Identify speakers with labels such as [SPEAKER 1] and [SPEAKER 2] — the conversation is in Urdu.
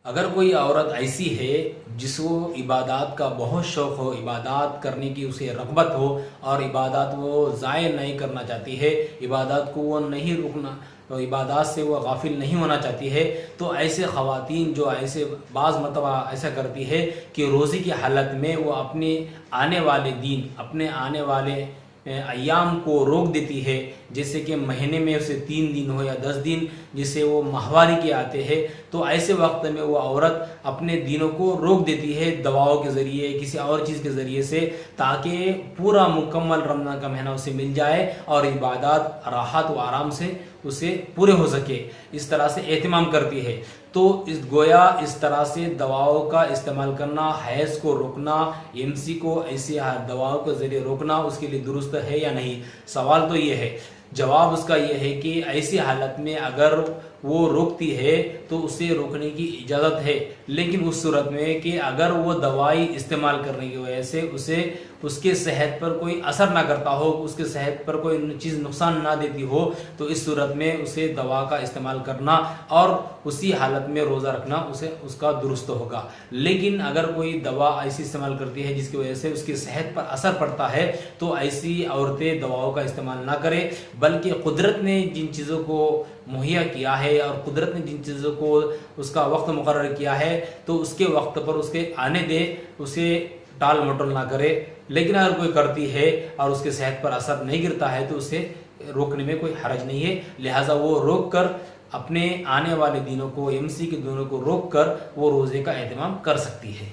[SPEAKER 1] اگر کوئی عورت ایسی ہے جس کو عبادات کا بہت شوق ہو، عبادات کرنے کی اسے رغبت ہو اور عبادات وہ ضائع نہیں کرنا چاہتی ہے، عبادات کو وہ نہیں رکنا، تو عبادات سے وہ غافل نہیں ہونا چاہتی ہے، تو ایسے خواتین جو ایسے بعض مرتبہ ایسا کرتی ہے کہ روزے کی حالت میں وہ اپنے آنے والے دن، اپنے آنے والے ایام کو روک دیتی ہے، جیسے کہ مہینے میں اسے 3 دن ہو یا 10 دن جسے وہ ماہواری کے آتے ہیں، تو ایسے وقت میں وہ عورت اپنے دینوں کو روک دیتی ہے دواؤں کے ذریعے، کسی اور چیز کے ذریعے سے، تاکہ پورا مکمل رمضان کا مہینہ اسے مل جائے اور عبادات راحت و آرام سے اسے پورے ہو سکے، اس طرح سے اہتمام کرتی ہے۔ تو گویا اس طرح سے دواؤں کا استعمال کرنا، حیض کو روکنا، MC کو ایسی دواؤں کے ذریعے روکنا اس کے لیے درست ہے یا نہیں؟ سوال تو یہ ہے۔ جواب اس کا یہ ہے کہ ایسی حالت میں اگر وہ روکتی ہے تو اسے روکنے کی اجازت ہے، لیکن اس صورت میں کہ اگر وہ دوائی استعمال کرنے کی وجہ سے اس کے صحت پر کوئی اثر نہ کرتا ہو، اس کے صحت پر کوئی چیز نقصان نہ دیتی ہو، تو اس صورت میں اسے دوا کا استعمال کرنا اور اسی حالت میں روزہ رکھنا اس کا درست ہوگا۔ لیکن اگر کوئی دوا ایسی استعمال کرتی ہے جس کی وجہ سے اس کی صحت پر اثر پڑتا ہے، تو ایسی عورتیں دواؤں کا استعمال نہ کریں، بلکہ قدرت نے جن چیزوں کو مہیا کیا ہے اور قدرت نے جن چیزوں کو اس کا وقت مقرر کیا ہے، تو اس کے وقت پر اس کے آنے دے، اسے ٹال مٹول نہ کرے۔ لیکن اگر کوئی کرتی ہے اور اس کے صحت پر اثر نہیں گرتا ہے تو اسے روکنے میں کوئی حرج نہیں ہے، لہٰذا وہ روک کر اپنے آنے والے دنوں کو، MC کے دنوں کو روک کر وہ روزے کا اہتمام کر سکتی ہے۔